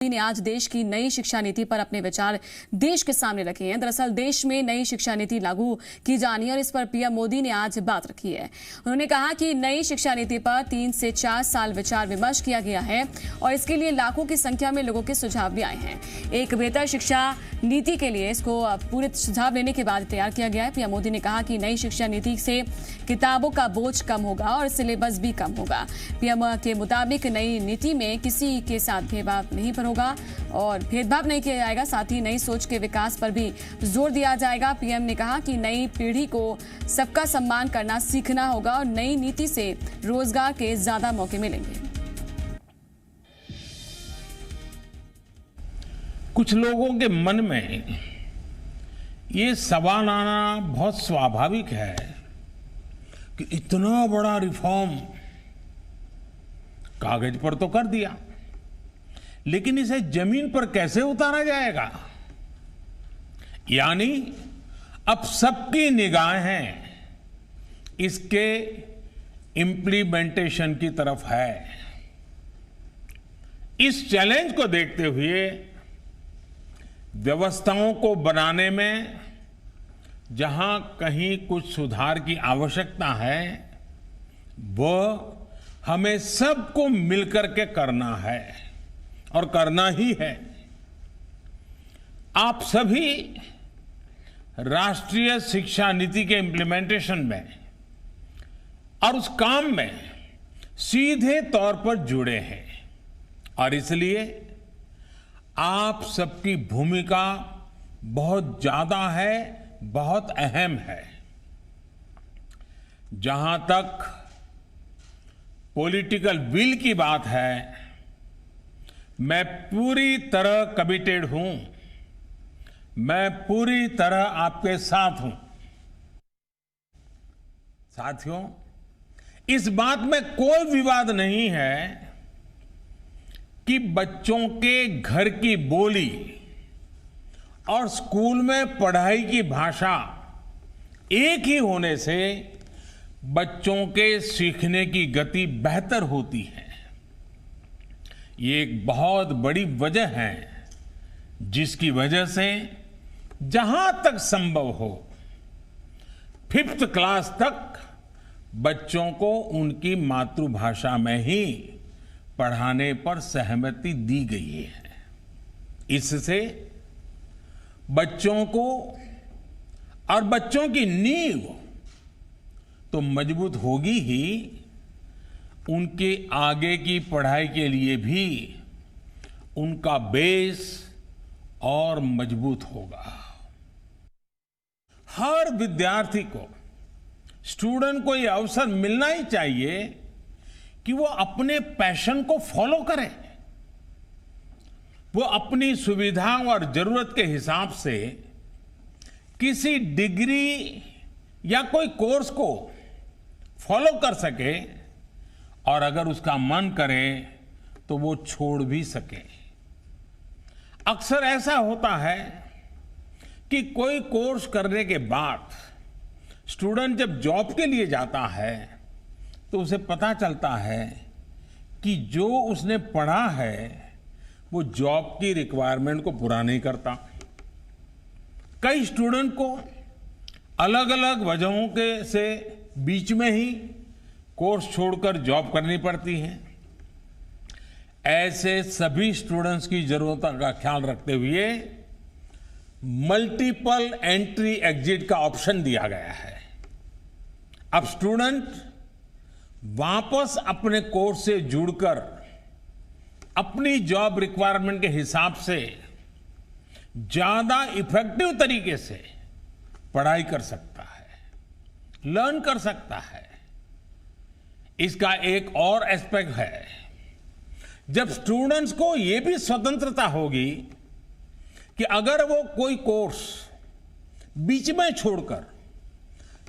ने आज देश की नई शिक्षा नीति पर अपने विचार देश के सामने रखे हैं। दरअसल देश में नई शिक्षा नीति लागू की जानी है और इस पर पीएम मोदी ने आज बात रखी है। उन्होंने कहा कि नई शिक्षा नीति पर 3 से 4 साल विचार विमर्श किया गया है और इसके लिए लाखों की संख्या में लोगों के सुझाव भी आए हैं। एक बेहतर शिक्षा नीति के लिए इसको पूरे सुझाव लेने के बाद तैयार किया गया है। पीएम मोदी ने कहा कि नई शिक्षा नीति से किताबों का बोझ कम होगा और सिलेबस भी कम होगा। पीएम के मुताबिक नई नीति में किसी के साथ भेदभाव नहीं होगा और भेदभाव नहीं किया जाएगा। साथ ही नई सोच के विकास पर भी जोर दिया जाएगा। पीएम ने कहा कि नई पीढ़ी को सबका सम्मान करना सीखना होगा और नई नीति से रोजगार के ज्यादा मौके मिलेंगे। कुछ लोगों के मन में ये सवाल आना बहुत स्वाभाविक है कि इतना बड़ा रिफॉर्म कागज पर तो कर दिया, लेकिन इसे जमीन पर कैसे उतारा जाएगा। यानी अब सबकी निगाहें इसके इम्प्लीमेंटेशन की तरफ है। इस चैलेंज को देखते हुए व्यवस्थाओं को बनाने में जहां कहीं कुछ सुधार की आवश्यकता है, वो हमें सबको मिलकर के करना है और करना ही है। आप सभी राष्ट्रीय शिक्षा नीति के इम्प्लीमेंटेशन में और उस काम में सीधे तौर पर जुड़े हैं और इसलिए आप सबकी भूमिका बहुत ज्यादा है, बहुत अहम है। जहां तक पॉलिटिकल विल की बात है, मैं पूरी तरह कमिटेड हूं, मैं पूरी तरह आपके साथ हूं। साथियों, इस बात में कोई विवाद नहीं है कि बच्चों के घर की बोली और स्कूल में पढ़ाई की भाषा एक ही होने से बच्चों के सीखने की गति बेहतर होती है। ये एक बहुत बड़ी वजह है जिसकी वजह से जहां तक संभव हो 5th क्लास तक बच्चों को उनकी मातृभाषा में ही पढ़ाने पर सहमति दी गई है। इससे बच्चों को और बच्चों की नींव तो मजबूत होगी ही, उनके आगे की पढ़ाई के लिए भी उनका बेस और मजबूत होगा। हर विद्यार्थी को, स्टूडेंट को यह अवसर मिलना ही चाहिए कि वो अपने पैशन को फॉलो करे। वो अपनी सुविधा और जरूरत के हिसाब से किसी डिग्री या कोई कोर्स को फॉलो कर सके और अगर उसका मन करे तो वो छोड़ भी सके। अक्सर ऐसा होता है कि कोई कोर्स करने के बाद स्टूडेंट जब जॉब के लिए जाता है तो उसे पता चलता है कि जो उसने पढ़ा है वो जॉब की रिक्वायरमेंट को पूरा नहीं करता। कई स्टूडेंट को अलग अलग वजहों के से बीच में ही कोर्स छोड़कर जॉब करनी पड़ती है। ऐसे सभी स्टूडेंट्स की जरूरतों का ख्याल रखते हुए मल्टीपल एंट्री एग्जिट का ऑप्शन दिया गया है। अब स्टूडेंट वापस अपने कोर्स से जुड़कर अपनी जॉब रिक्वायरमेंट के हिसाब से ज्यादा इफेक्टिव तरीके से पढ़ाई कर सकता है, लर्न कर सकता है। इसका एक और एस्पेक्ट है, जब स्टूडेंट्स को यह भी स्वतंत्रता होगी कि अगर वो कोई कोर्स बीच में छोड़कर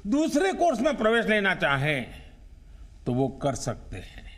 दूसरे कोर्स में प्रवेश लेना चाहे तो वो कर सकते हैं।